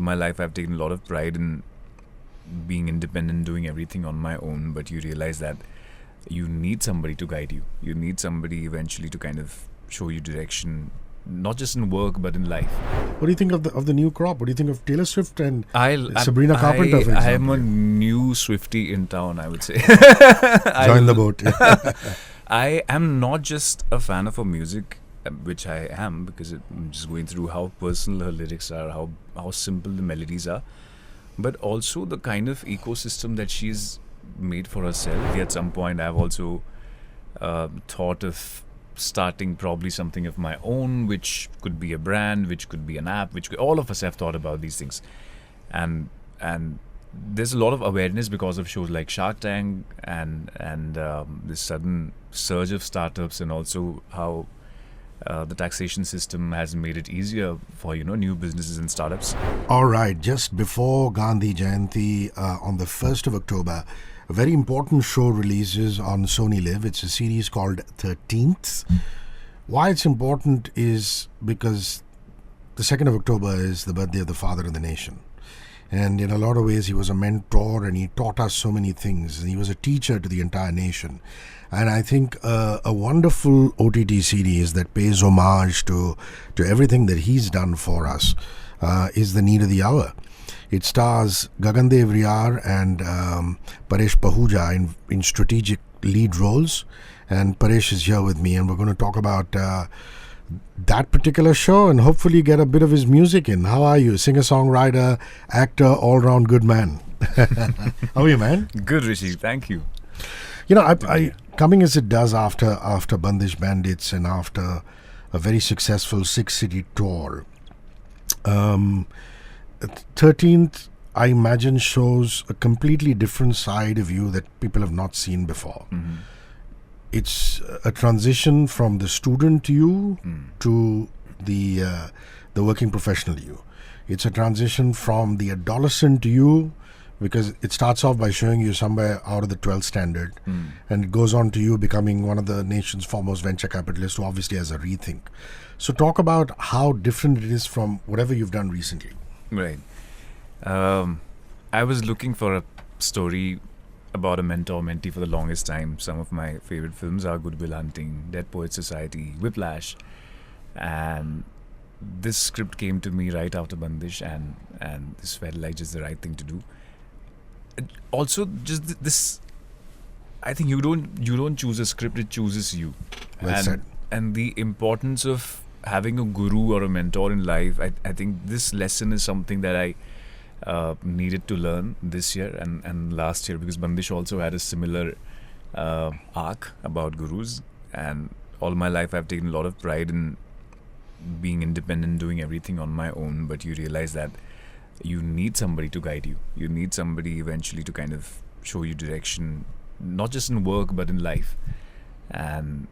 my life I've taken a lot of pride in being independent, doing everything on my own, but you realize that you need somebody to guide you. You need somebody eventually to kind of show you direction, not just in work but in life. What do you think of the new crop? What do you think of Taylor Swift and Sabrina Carpenter, for example? I am a new Swiftie in town, I would say. Join the boat. I am not just a fan of her music, which I am, because I'm just going through how personal her lyrics are, how simple the melodies are, but also the kind of ecosystem that she's made for herself. At some point I've also thought of starting probably something of my own, which could be a brand, which could be an app, all of us have thought about these things, and there's a lot of awareness because of shows like Shark Tank and this sudden surge of startups, and also how the taxation system has made it easier for new businesses and startups. All right, just before Gandhi Jayanti, on the 1st of October, a very important show releases on Sony Live. It's a series called 13th. Why it's important is because the 2nd of October is the birthday of the father of the nation. And in a lot of ways, he was a mentor and he taught us so many things. And he was a teacher to the entire nation. And I think a wonderful OTT series that pays homage to everything that he's done for us is The Need of the Hour. It stars Gagan Devriyar and Paresh Pahuja in strategic lead roles. And Paresh is here with me, and we're going to talk about that particular show and hopefully get a bit of his music in. How are you? Singer-songwriter, actor, all-round good man. How are you, man? Good, Hrishi. Thank you. I coming as it does after Bandish Bandits and after a very successful 6-city tour, 13th, I imagine, shows a completely different side of you that people have not seen before. Mm-hmm. It's a transition from the student you to the working professional you. It's a transition from the adolescent you, because it starts off by showing you somewhere out of the 12th standard, and it goes on to you becoming one of the nation's foremost venture capitalists who obviously has a rethink. So talk about how different it is from whatever you've done recently. Right. I was looking for a story about a mentor-mentee for the longest time. Some of my favorite films are Good Will Hunting, Dead Poets Society, Whiplash, and this script came to me right after Bandish, and this felt like just the right thing to do. Also, just this, I think you don't choose a script, it chooses you. Well said. And the importance of having a guru or a mentor in life, I think this lesson is something that I needed to learn this year and last year, because Bandish also had a similar arc about gurus, and all my life I've taken a lot of pride in being independent, doing everything on my own, but you realize that you need somebody to guide you. You need somebody eventually to kind of show you direction, not just in work but in life, and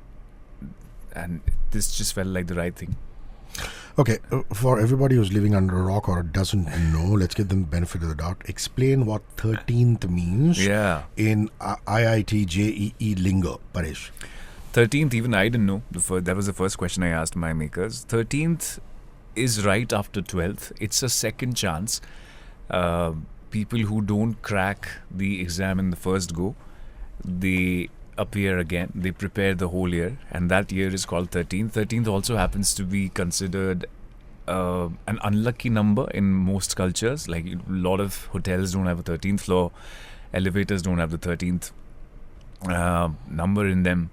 this just felt like the right thing. Okay, for everybody who's living under a rock or doesn't know, let's give them the benefit of the doubt. Explain what 13th means in IIT JEE lingo, Paresh. 13th, even I didn't know. That was the first question I asked my makers. 13th is right after 12th. It's a second chance. People who don't crack the exam in the first go, they appear again. They prepare the whole year, and that year is called 13th. 13th also happens to be considered an unlucky number in most cultures. Like, a lot of hotels don't have a 13th floor, elevators don't have the 13th number in them.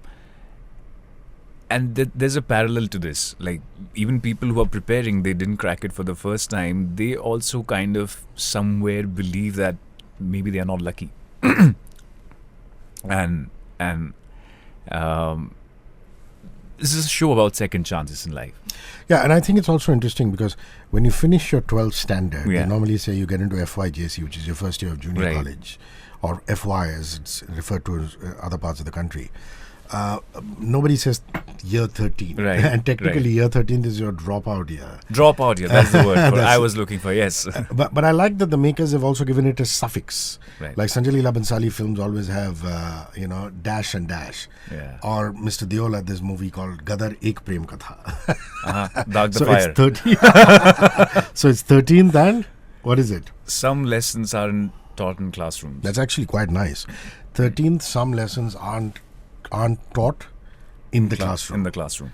And there's a parallel to this. Like, even people who are preparing, they didn't crack it for the first time. They also kind of somewhere believe that maybe they are not lucky. And this is a show about second chances in life. Yeah, and I think it's also interesting because when you finish your 12th standard, they normally say you get into FYJC, which is your first year of junior college, or FY as it's referred to in other parts of the country. Nobody says year 13. Right. And technically year 13 is your dropout year. Dropout year, that's the word I was looking for, yes. But I like that the makers have also given it a suffix. Right. Like Sanjay Leela Bhansali films always have, dash and dash. Yeah. Or Mr. Deol had this movie called Gadar Ek Prem Katha. Dog the So Fire. it's 13. So it's 13th and? What is it? Some lessons aren't taught in classrooms. That's actually quite nice. 13th, some lessons aren't taught in the classroom. In the classroom.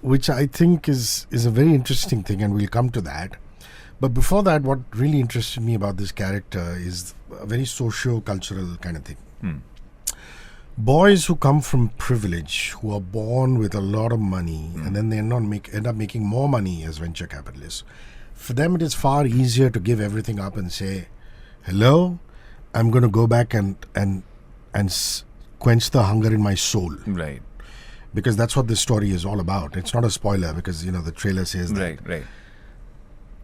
Which I think is a very interesting thing, and we'll come to that. But before that, what really interested me about this character is a very socio-cultural kind of thing. Boys who come from privilege, who are born with a lot of money, and then they end up making more money as venture capitalists. For them, it is far easier to give everything up and say, hello, I'm going to go back and quench the hunger in my soul. Right. Because that's what this story is all about. It's not a spoiler because, the trailer says that. Right.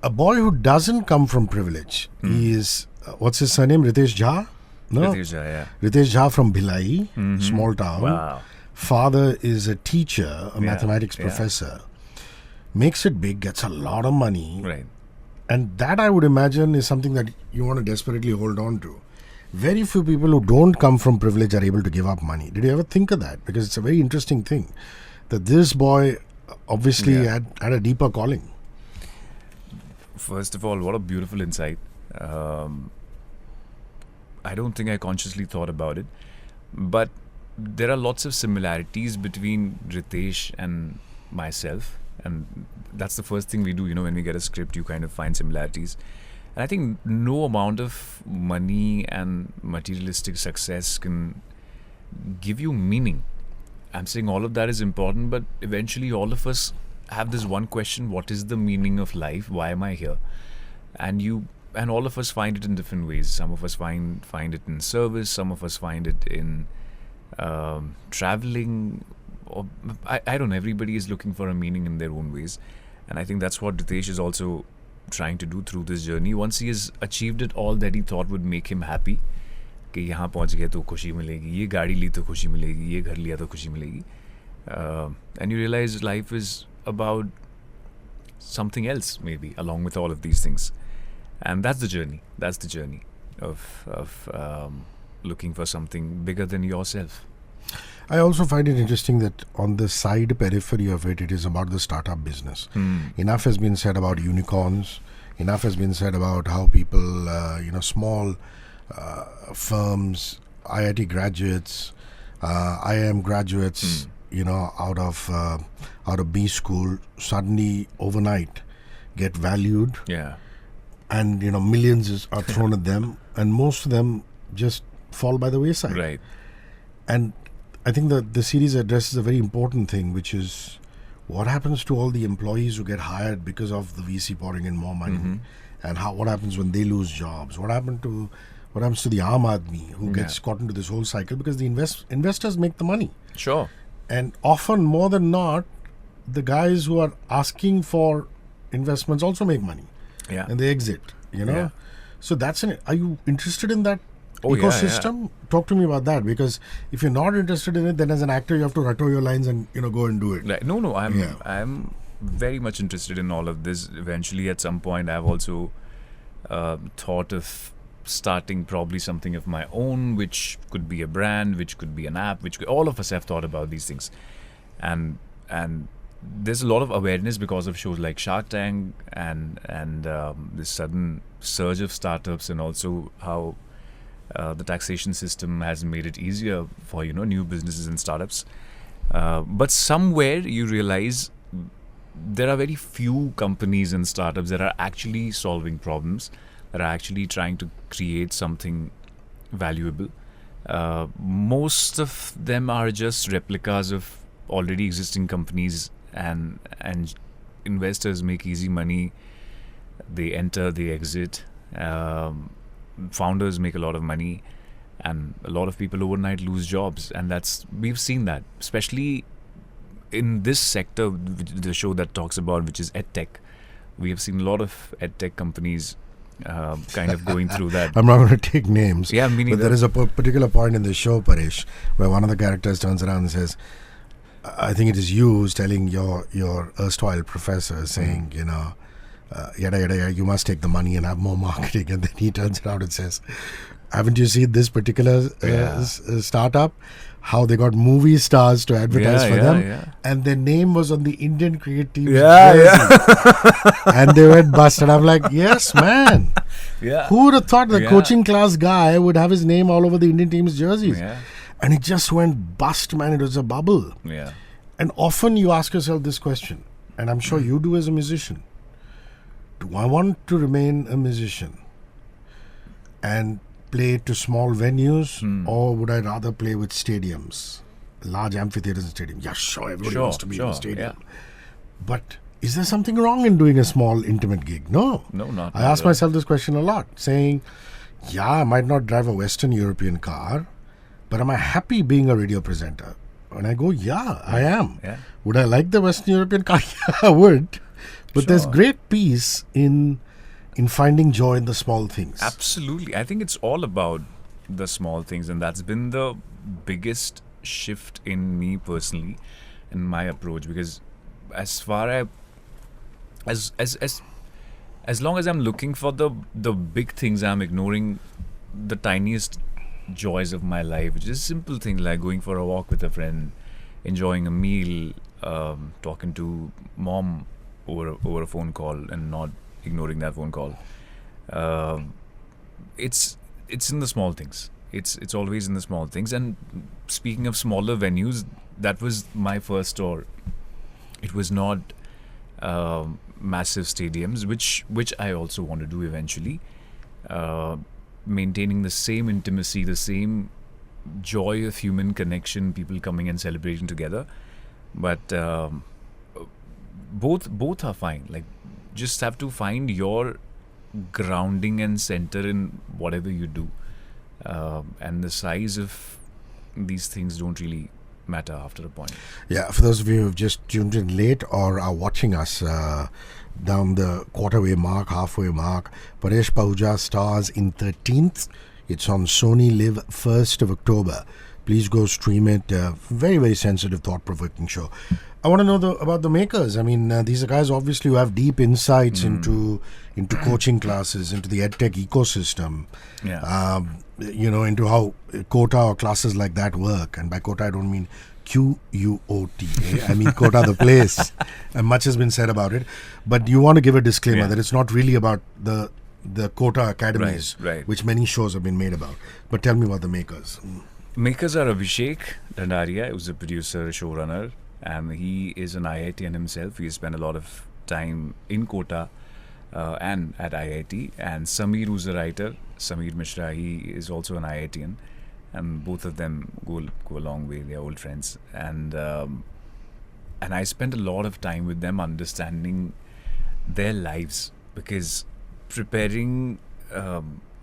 A boy who doesn't come from privilege, he is, what's his surname, Ritesh Jha? No? Ritesh Jha, yeah. Ritesh Jha from Bhilai, small town. Wow. Father is a teacher, a mathematics professor. Makes it big, gets a lot of money. Right. And that, I would imagine, is something that you want to desperately hold on to. Very few people who don't come from privilege are able to give up money. Did you ever think of that? Because it's a very interesting thing that this boy obviously had a deeper calling. First of all, what a beautiful insight. I don't think I consciously thought about it, but there are lots of similarities between Ritesh and myself, and that's the first thing we do. When we get a script, you kind of find similarities. And I think no amount of money and materialistic success can give you meaning. I'm saying all of that is important, but eventually all of us have this one question: what is the meaning of life? Why am I here? And all of us find it in different ways. Some of us find it in service. Some of us find it in traveling. Or I don't know. Everybody is looking for a meaning in their own ways, and I think that's what Ritesh is also trying to do through this journey. Once he has achieved it all that he thought would make him happy, कि यहाँ पहुँच गया तो खुशी मिलेगी, ये गाड़ी ली तो खुशी मिलेगी, ये घर लिया तो खुशी मिलेगी, and you realize life is about something else maybe along with all of these things, and that's the journey. That's the journey of looking for something bigger than yourself. I also find it interesting that on the side periphery of it, it is about the startup business. Enough has been said about unicorns. Enough has been said about how people, small firms, IIT graduates, IIM graduates, out of B school, suddenly overnight get valued. Yeah. And, millions are thrown at them, and most of them just fall by the wayside. Right. And I think that the series addresses a very important thing, which is what happens to all the employees who get hired because of the VC pouring in more money, and what happens when they lose jobs. What happens to the Aam Aadmi who gets caught into this whole cycle because the investors make the money. Sure. And often, more than not, the guys who are asking for investments also make money. Yeah. And they exit. Yeah. So are you interested in that? Ecosystem? Yeah. Talk to me about that, because if you're not interested in it, then as an actor you have to rattle your lines and go and do it. Right. No, I'm very much interested in all of this. Eventually, at some point, I've also thought of starting probably something of my own, which could be a brand, which could be an app, all of us have thought about these things, and there's a lot of awareness because of shows like Shark Tank and this sudden surge of startups, and also how the taxation system has made it easier for new businesses and startups, but somewhere you realize there are very few companies and startups that are actually solving problems, that are actually trying to create something valuable. Most of them are just replicas of already existing companies, and investors make easy money. They enter, they exit. Founders make a lot of money, and a lot of people overnight lose jobs, and we've seen that, especially in this sector, the show that talks about, which is edtech. We have seen a lot of edtech companies kind of going through that. I'm not going to take names. Yeah, me neither. But there is a particular point in the show, Paresh, where one of the characters turns around and says, I think it is you who's telling your erstwhile professor, saying, yada yada yada, you must take the money and have more marketing. And then he turns around and says, haven't you seen this particular startup? how they got movie stars to advertise for them, and their name was on the Indian cricket team's jersey. And they went bust. And I'm like, yes, man. Who would have thought the coaching class guy would have his name all over the Indian team's jerseys? And it just went bust, man. It was a bubble. And often you ask yourself this question, and I'm sure you do as a musician. Do I want to remain a musician and play to small venues, or would I rather play with stadiums, large amphitheaters and stadiums? Yeah, sure, everybody wants to be in a stadium. But is there something wrong in doing a small, intimate gig? No, not. I ask myself this question a lot, saying, yeah, I might not drive a Western European car, but am I happy being a radio presenter? And I go, yeah, I am. Would I like the Western European car? Yeah, I would. But there's great peace in finding joy in the small things. Absolutely. I think it's all about the small things, and that's been the biggest shift in me personally, in my approach, because as long as I'm looking for the big things, I'm ignoring the tiniest joys of my life, which is simple things like going for a walk with a friend, enjoying a meal, talking to mom over a phone call and not ignoring that phone call. It's in the small things. It's always in the small things. And speaking of smaller venues, that was my first tour. It was not massive stadiums, which I also want to do eventually. Maintaining the same intimacy, the same joy of human connection, people coming and celebrating together. But both are fine. Like, just have to find your grounding and center in whatever you do, and the size of these things don't really matter after a point. Yeah, for those of you who've just tuned in late or are watching us down the quarterway mark, halfway mark, Paresh Pahuja stars in 13th. It's on Sony Live 1st of October. Please go stream it. Very, very sensitive, thought-provoking show. I want to know about the makers. I mean, these are guys obviously who have deep insights into coaching classes, into the edtech ecosystem. Into how quota or classes like that work. And by quota, I don't mean QUOTA. I mean quota, the place. And much has been said about it. But you want to give a disclaimer that it's not really about the quota academies, which many shows have been made about. But tell me about the makers. Makers are Abhishek Dhandaria, who's a producer, showrunner, and he is an IITian himself. He has spent a lot of time in Kota and at IIT. And Samir, who's a writer, Samir Mishra, he is also an IITian. And both of them go a long way. They're old friends. And I spent a lot of time with them understanding their lives, because preparing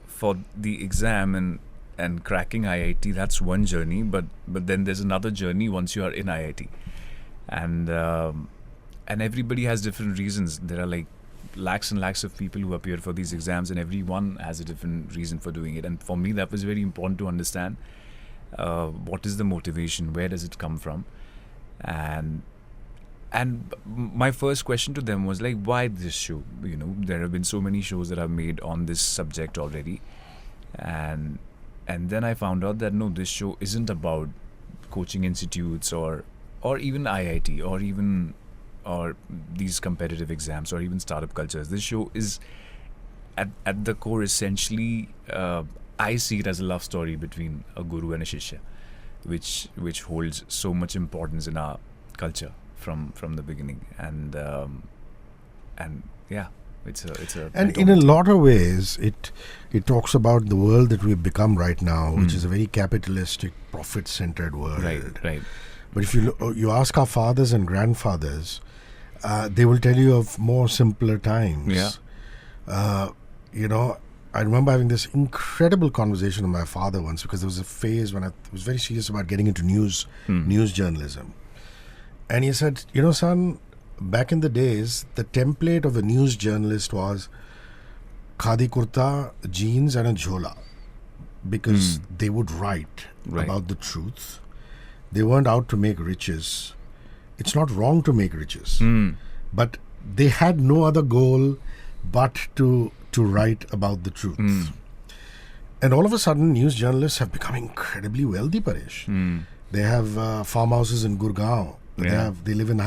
for the exam and cracking IIT, that's one journey, but then there's another journey once you are in IIT, and everybody has different reasons. There are like lakhs and lakhs of people who appear for these exams, and everyone has a different reason for doing it. And for me, that was very important to understand what is the motivation, where does it come from, and my first question to them was like, why this show? You know, there have been so many shows that I've made on this subject already, and then I found out that no, this show isn't about coaching institutes or even IIT or these competitive exams or even startup cultures. This show is at the core essentially, I see it as a love story between a guru and a shishya, which holds so much importance in our culture from the beginning. And yeah, it's a and in a lot of ways it talks about the world that we've become right now, which is a very capitalistic, profit-centered world. Right. But if you ask our fathers and grandfathers, they will tell you of more simpler times. I remember having this incredible conversation with my father once, because there was a phase when I was very serious about getting into news journalism. And he said, son, back in the days, the template of a news journalist was khadi kurta, jeans and a jhola, because they would write about the truth. They weren't out to make riches. It's not wrong to make riches, but they had no other goal but to write about the truth. And all of a sudden, news journalists have become incredibly wealthy, Paresh. They have farmhouses in Gurgaon. Yeah. They live in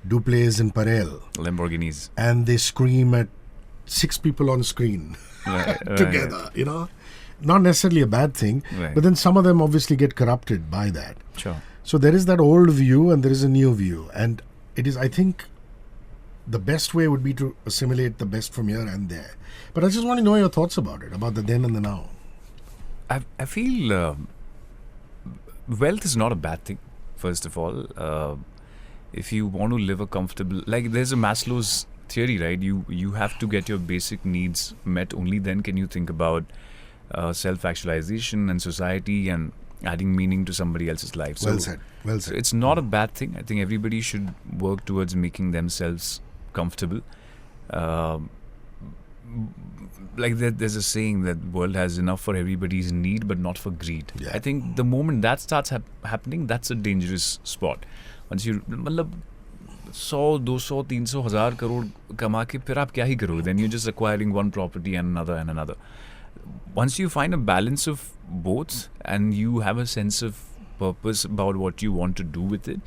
duplets in Parel. Lamborghinis. And they scream at 6 people on screen Right, together, you know. Not necessarily a bad thing, Right. but then some of them obviously get corrupted by that. Sure. So there is that old view and there is a new view. And it is, I think, the best way would be to assimilate the best from here and there. But I just want to know your thoughts about it, about the then and the now. I feel wealth is not a bad thing, first of all. If you want to live a comfortable... Like, there's a Maslow's theory, right? You have to get your basic needs met. Only then can you think about self-actualization and society and adding meaning to somebody else's life. Well said. Well So said. it's not a bad thing. I think everybody should work towards making themselves comfortable. Like there's a saying that world has enough for everybody's need but not for greed. Yeah. I think the moment that starts happening, that's a dangerous spot. Once you मतलब 100, 200, 300 हजार करोड़ कमा के फिर आप क्या ही करोगे? Then you're just acquiring one property and another. Once you find a balance of both and you have a sense of purpose about what you want to do with it,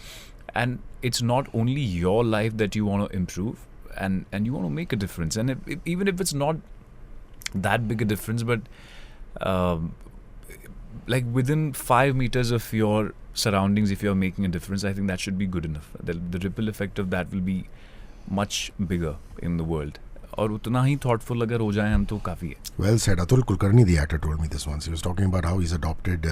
and it's not only your life that you want to improve and you want to make a difference, and even if it's not that big a difference, but like within 5 meters of your surroundings, if you're making a difference, I think that should be good enough. The ripple effect of that will be much bigger in the world. और उतना ही thoughtful अगर हो जाए हम तो काफ़ी है. Well said. Atul Kulkarni, the actor, told me this once. He was talking about how he's adopted,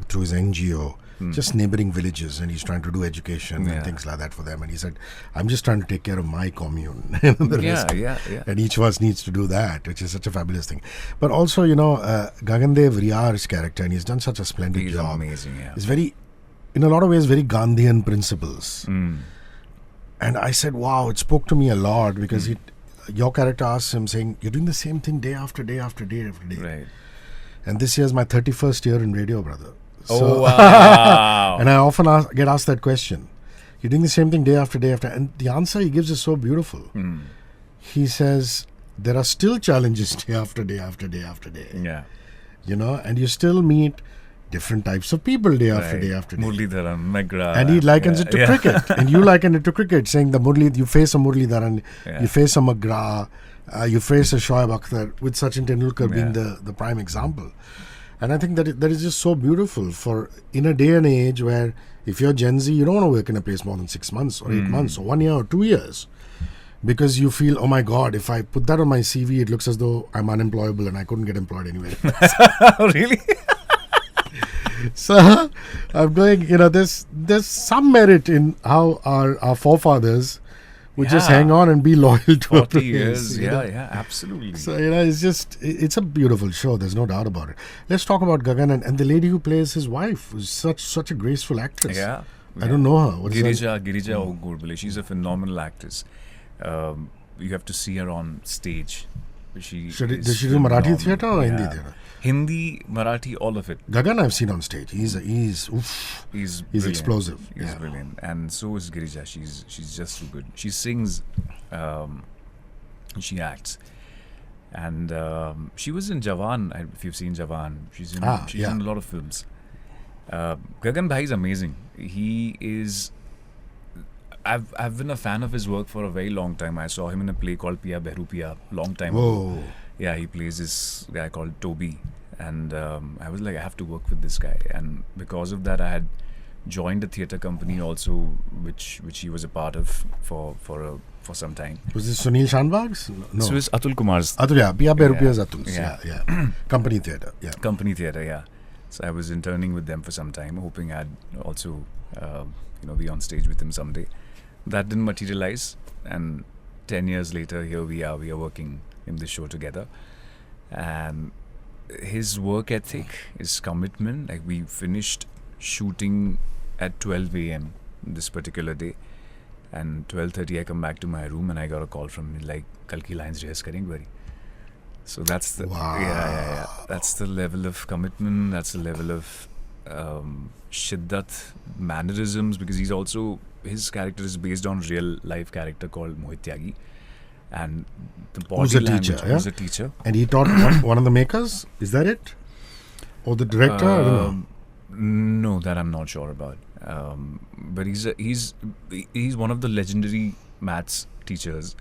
through his NGO, just neighboring villages, and he's trying to do education and things like that for them. And he said, I'm just trying to take care of my commune. Yeah. And each of us needs to do that, which is such a fabulous thing. But also, Gagandev Riyar's character, and he's done such a splendid He's job. amazing, yeah. It's very, in a lot of ways, very Gandhian principles. And I said, wow, it spoke to me a lot because your character asks him saying, you're doing the same thing day after day after day after day. Right. And this year's my 31st year in radio, brother. Oh, wow. And I often get asked that question. You're doing the same thing day after day after. And the answer he gives is so beautiful. He says, there are still challenges day after day after day after day. Yeah. And you still meet different types of people day after Right. day after day. Muralidharan, Megra. And he likens it to cricket. And you liken it to cricket, saying you face a Muralidharan, you face a McGrath, you face a Shoaib Akhtar, with Sachin Tendulkar being the prime example. And I think that is just so beautiful for in a day and age where if you're Gen Z, you don't want to work in a place more than 6 months or 8 months or 1 year or 2 years. Because you feel, oh my God, if I put that on my CV, it looks as though I'm unemployable and I couldn't get employed anywhere. Really? So I'm going, there's some merit in how our forefathers would just hang on and be loyal to a 40 place. years. Yeah, absolutely. So, it's a beautiful show. There's no doubt about it. Let's talk about Gagan and the lady who plays his wife, who's such a graceful actress. Yeah. I don't know her. What is her? Girija Ogurvale. She's a phenomenal actress. You have to see her on stage. Does she do Marathi theatre or Hindi theatre? Hindi, Marathi, all of it. Gagan I've seen on stage. He's He's explosive. He's brilliant. And so is Girija. She's just so good. She sings, she acts. And she was in Jawan, if you've seen Jawan. She's in a lot of films. Gagan Bhai is amazing. He is... I've been a fan of his work for a very long time. I saw him in a play called Piya Behru Piya long time ago. Yeah, he plays this guy called Toby. And I was like, I have to work with this guy. And because of that, I had joined a theatre company also, which he was a part of for some time. Was this Sunil Shanbag's? No. This was Atul Kumar's. Piya Behru Piya is Atul's. Yeah. Company theatre. Yeah. Company theatre, yeah. So I was interning with them for some time, hoping I'd also, be on stage with him someday. That didn't materialize, and 10 years later, here we are working in this show together. And his work ethic, his commitment, like we finished shooting at 12 a.m. this particular day, and 12:30 I come back to my room and I got a call from him like, "Kal ki lines rehearse karenge bari." So that's the that's the level of commitment. That's the level of shiddat, mannerisms, because his character is based on real life character called Mohit Tyagi, and the body language. Who's a teacher? And he taught one of the makers. Is that it? Or the director? I don't know. No, that I'm not sure about. But he's one of the legendary maths teachers,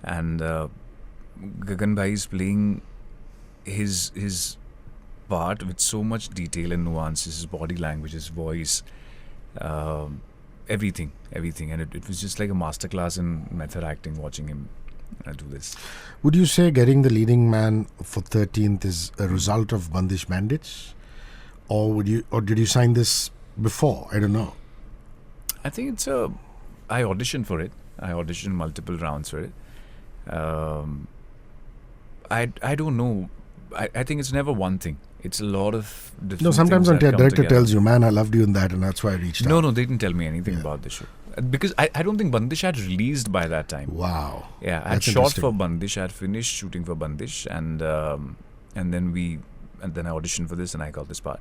and Gagan Bhai is playing his part with so much detail and nuances, his body language, his voice, everything, and it was just like a masterclass in method acting watching him do this. Would you say getting the leading man for 13th is a result of Bandish Bandits? Or did you sign this before? I don't know. I think I auditioned for it. I auditioned multiple rounds for it. I don't know. I think it's never one thing. It's a lot of different No, sometimes a things that come director together. tells you, man, I loved you in that, and that's why I reached out. No, they didn't tell me anything about the show. Because I don't think Bandish had released by that time. Wow. Yeah, I had That's shot interesting. for Bandish. I had finished shooting for Bandish, and then I auditioned for this, and I got this part.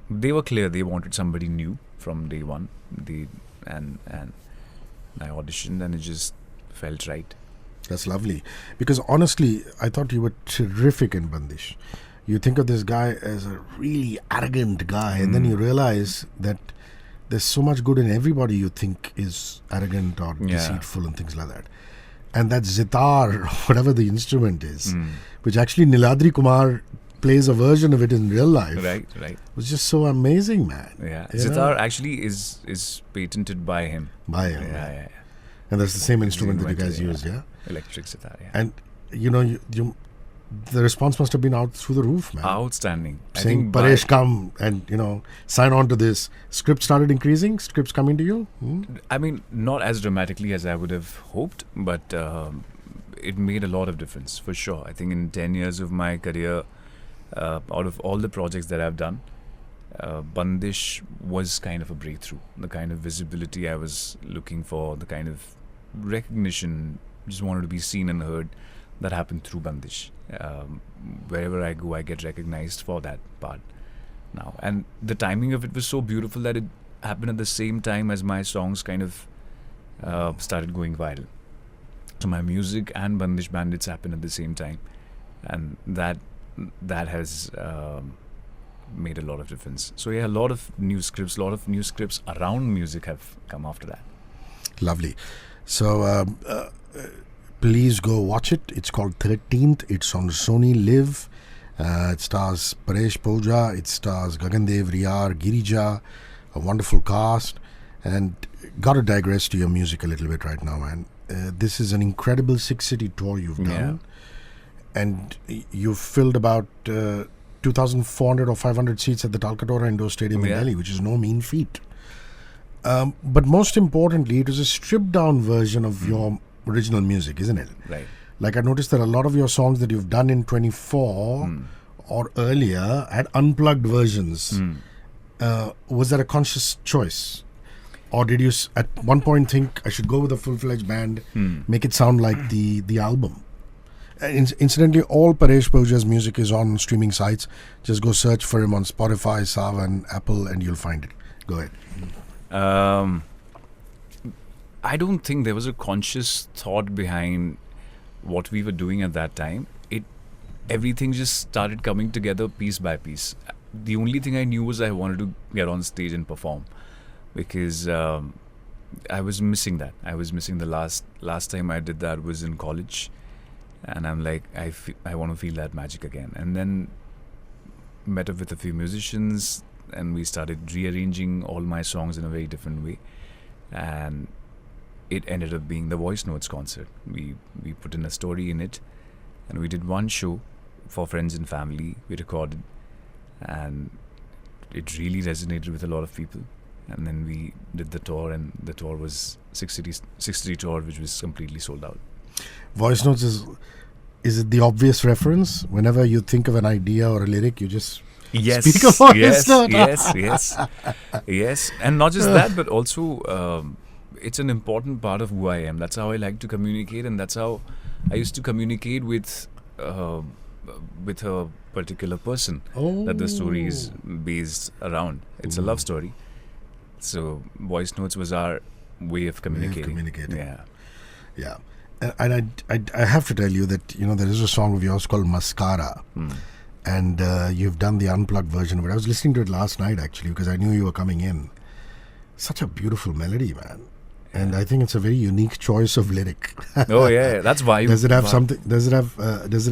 They were clear; they wanted somebody new from day one. And I auditioned, and it just felt right. That's lovely. Because honestly, I thought you were terrific in Bandish. You think of this guy as a really arrogant guy, and then you realize that there's so much good in everybody you think is arrogant or deceitful and things like that. And that zitar, whatever the instrument is, which actually Niladri Kumar plays a version of it in real life. Right. Was just so amazing, man. Yeah, You know? Sitar actually is patented by him. By him. Yeah. And that's the same instrument that you invented guys it, use, yeah? Electric sitar. Yeah. And you the response must have been out through the roof, man. Outstanding. I Saying, think by- Paresh, come and, sign on to this. Scripts started increasing? Scripts coming to you? I mean, not as dramatically as I would have hoped, but it made a lot of difference, for sure. I think in 10 years of my career, out of all the projects that I've done, Bandish was kind of a breakthrough. The kind of visibility I was looking for, the kind of recognition, just wanted to be seen and heard, that happened through Bandish. Wherever I go, I get recognized for that part now. And the timing of it was so beautiful that it happened at the same time as my songs kind of started going viral. So my music and Bandish Bandits happened at the same time, and that has made a lot of difference. So yeah, a lot of new scripts around music have come after that. Lovely. So please go watch it. It's called 13th. It's on Sony Live. It stars Paresh Pahuja. It stars Gagandev, Riyar, Girija. A wonderful cast. And got to digress to your music a little bit right now, man. This is an incredible 6-city tour you've done. And you've filled about 2,400 or 500 seats at the Talkatora Indoor Stadium in Delhi, which is no mean feat. But most importantly, it is a stripped down version of your original music, isn't it? Right. Like I noticed that a lot of your songs that you've done in 24 or earlier had unplugged versions. Was that a conscious choice? Or did you at one point think I should go with a full-fledged band, make it sound like the album? Incidentally, all Paresh Pahuja's music is on streaming sites. Just go search for him on Spotify, Savan, Apple, and you'll find it. Go ahead. I don't think there was a conscious thought behind what we were doing at that time. Everything just started coming together piece by piece. The only thing I knew was I wanted to get on stage and perform, because I was missing that. I was missing the last time I did that was in college. And I'm like, I want to feel that magic again. And then met up with a few musicians, and we started rearranging all my songs in a very different way. And it ended up being the Voice Notes concert. We put in a story in it, and we did one show for friends and family. We recorded, and it really resonated with a lot of people. And then we did the tour, and the tour was 6-city tour, which was completely sold out. Voice Notes is it the obvious reference? Whenever you think of an idea or a lyric, you just speak a voice note. Yes. And not just that, but also it's an important part of who I am. That's how I like to communicate, and that's how I used to communicate with a particular person that the story is based around. It's a love story. So Voice Notes was our way of communicating. Yeah. And I have to tell you that there is a song of yours called Mascara, and you've done the unplugged version of it. I was listening to it last night actually because I knew you were coming in. Such a beautiful melody, man. And I think it's a very unique choice of lyric. Oh yeah, that's why. Does it have something? Does it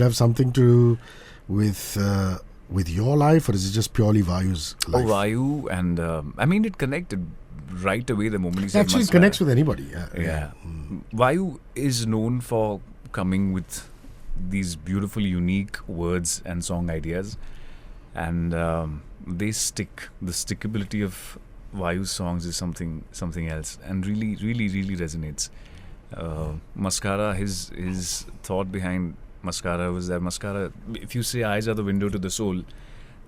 have something to do with your life, or is it just purely Vayu's life? Oh, Vayu, and I mean, it connected right away the moment he said Actually, it Mascara. connects with anybody. Yeah. Vayu is known for coming with these beautiful, unique words and song ideas, and they stick. The stickability of Vayu's songs is something else, and really resonates. Mascara, his thought behind Mascara was that Mascara, if you say eyes are the window to the soul,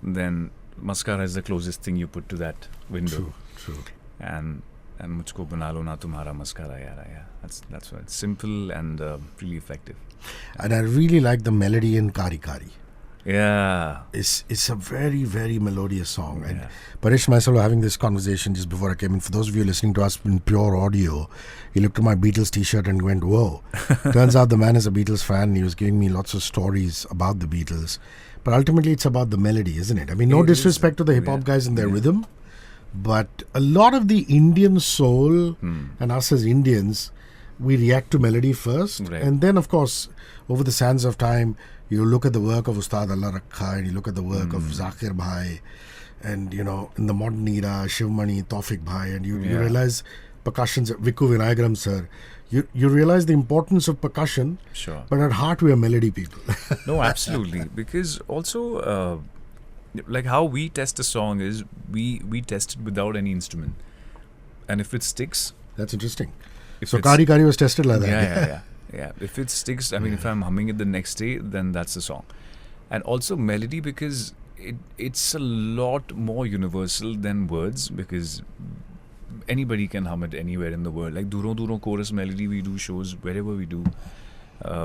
then Mascara is the closest thing you put to that window. True. And mujhko bana lo na tumhara mascara yara. Yeah, that's why it's simple and really effective. And I really like the melody in Kari Kari. Yeah. It's a very, very melodious song. And Yeah. Paresh and myself were having this conversation just before I came in. For those of you listening to us in pure audio, he looked at my Beatles t-shirt and went, whoa. Turns out the man is a Beatles fan, and he was giving me lots of stories about the Beatles. But ultimately it's about the melody, isn't it? I mean, no It is. disrespect to the hip-hop guys and their Yeah. rhythm, but a lot of the Indian soul and us as Indians, we react to melody first. Right. And then, of course, over the sands of time, you look at the work of Ustad Allah Rakha, and you look at the work of Zakir Bhai, and in the modern era, Shivmani, Tawfiq Bhai, and you realize percussions, Vikku Vinayagaram sir, you realize the importance of percussion, Sure. but at heart we are melody people. No, absolutely. Because also, like how we test a song is we test it without any instrument, and if it sticks, That's interesting. if So it's- Kari Kari was tested like that. yeah. If it sticks, I mean, if I'm humming it the next day, then that's the song. And also melody, because it's a lot more universal than words, because anybody can hum it anywhere in the world. Like Duro Duro chorus melody, we do shows wherever we do.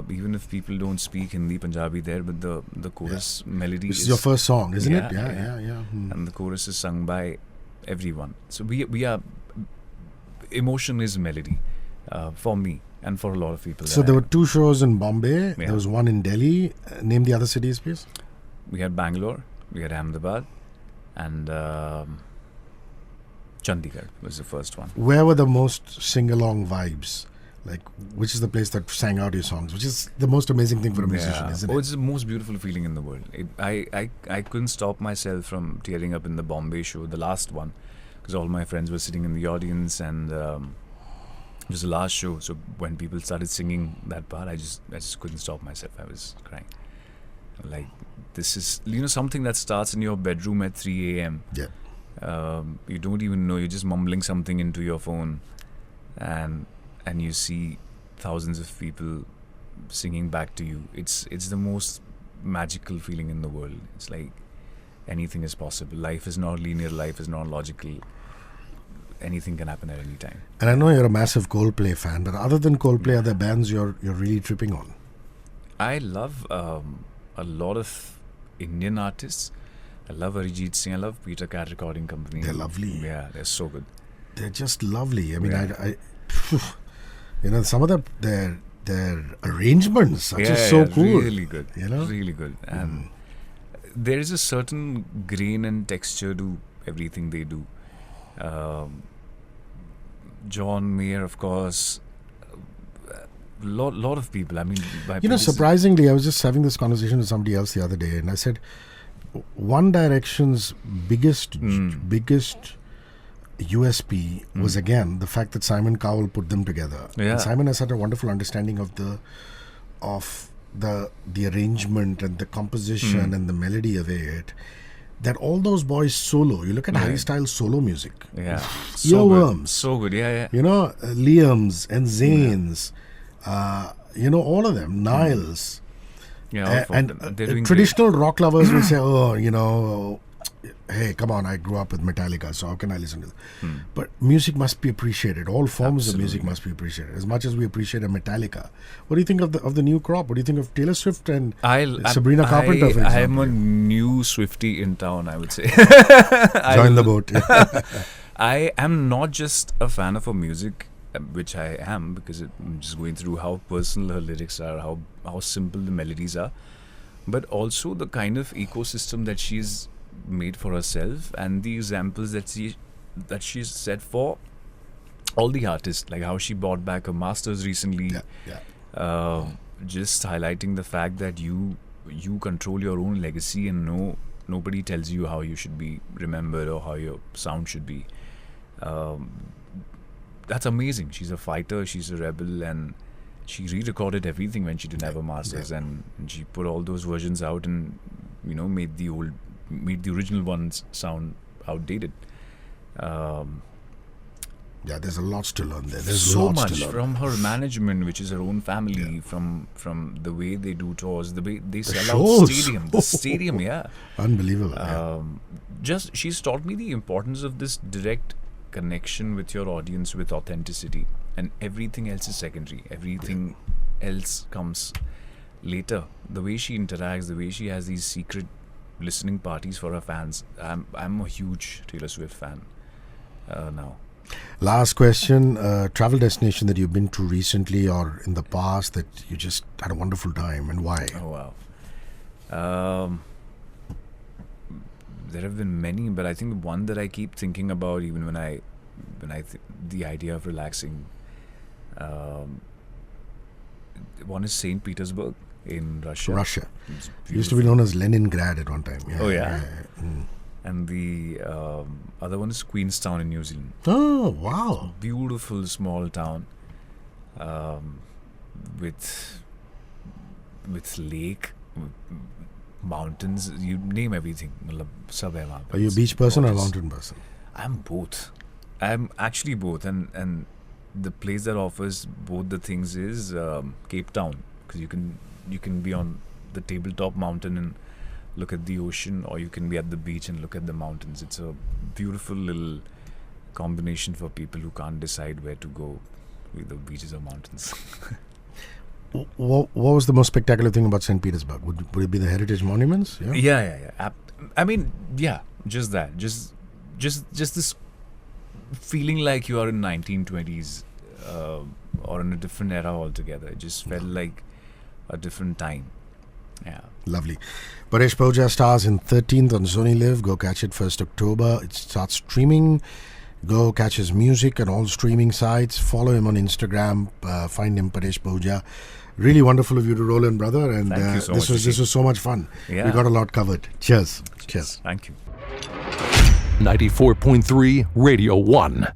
Even if people don't speak Hindi, Punjabi there, but the chorus melody This is your first song, isn't it? Yeah. Yeah. And the chorus is sung by everyone. So we are, emotion is melody for me and for a lot of people. So there were two shows in Bombay. Yeah. There was one in Delhi. Name the other cities, please. We had Bangalore, we had Ahmedabad, and Chandigarh was the first one. Where were the most sing-along vibes? Like, which is the place that sang out your songs? Which is the most amazing thing for a musician, isn't it? It's the most beautiful feeling in the world. I couldn't stop myself from tearing up in the Bombay show, the last one, because all my friends were sitting in the audience, and it was the last show. So when people started singing that part, I just couldn't stop myself. I was crying. Like, this is something that starts in your bedroom at 3 a.m. Yeah. You don't even know, you're just mumbling something into your phone, and you see thousands of people singing back to you. It's the most magical feeling in the world. It's like anything is possible. Life is not linear, life is not logical. Anything can happen at any time. And I know you're a massive Coldplay fan, but other than Coldplay, are there bands you're really tripping on? I love a lot of Indian artists. I love Arijit Singh. I love Peter Cat Recording Company. They're lovely. Yeah, they're so good. They're just lovely. I mean, Yeah. some of their arrangements are just so cool. Really good. Really good. And there is a certain grain and texture to everything they do. John Mayer, of course. Lot of people. I mean, Surprisingly, I was just having this conversation with somebody else the other day, and I said, One Direction's biggest USP was again the fact that Simon Cowell put them together. Yeah. And Simon has such a wonderful understanding of the arrangement and the composition and the melody of it, that all those boys solo. You look at Harry Styles' solo music. Yeah. Earworms. So good. Yeah. Liam's and Zayn's. All of them. Niles. Yeah. And they're doing traditional rock lovers will say, hey, come on, I grew up with Metallica, so how can I listen to this? But music must be appreciated. All forms of music must be appreciated. As much as we appreciate a Metallica. What do you think of the new crop? What do you think of Taylor Swift and Sabrina Carpenter, for example? I am a new Swiftie in town, I would say. Join the boat. I am not just a fan of her music, which I am, because I'm just going through how personal her lyrics are, how simple the melodies are. but also the kind of ecosystem that she's made for herself, and the examples that she's set for all the artists, like how she bought back her masters recently. Just highlighting the fact that you control your own legacy, and nobody tells you how you should be remembered or how your sound should be. That's amazing. She's a fighter, she's a rebel, and she re-recorded everything when she didn't have a masters, and she put all those versions out, and made the original ones sound outdated. There's a lot to learn there. There's so lots much to learn. from her management, which is her own family, from the way they do tours, the way they sell out shows. the stadium, yeah. Unbelievable. She's taught me the importance of this direct connection with your audience, with authenticity, and everything else is secondary. Everything else comes later. The way she interacts, the way she has these secret listening parties for her fans. I'm a huge Taylor Swift fan now. Last question, travel destination that you've been to recently or in the past that you just had a wonderful time, and why? Oh wow. There have been many, but I think the one that I keep thinking about, even when I the idea of relaxing, one is St. Petersburg in Russia. It's Used to be known as Leningrad at one time. Oh yeah. And the other one is Queenstown in New Zealand. Oh wow. Beautiful small town with lake, mountains, you name everything. Are you a beach person or a mountain person? I'm both. I'm actually both, and the place that offers both the things is Cape Town, because you can be on the tabletop mountain and look at the ocean, or you can be at the beach and look at the mountains. It's a beautiful little combination for people who can't decide where to go, either beaches or mountains. What was the most spectacular thing about St. Petersburg? Would it be the heritage monuments? Yeah. I mean, yeah, just that. Just this feeling like you are in 1920s or in a different era altogether. It just felt like a different time. Yeah. Lovely. Paresh Pahuja stars in 13th on Sony Live. Go catch it 1st October. It starts streaming. Go catch his music on all streaming sites. Follow him on Instagram. Find him, Paresh Pahuja. Really wonderful of you to roll in, brother. And Thank you so this much. was so much fun. Yeah. We got a lot covered. Cheers. Thank you. 94.3 Radio 1.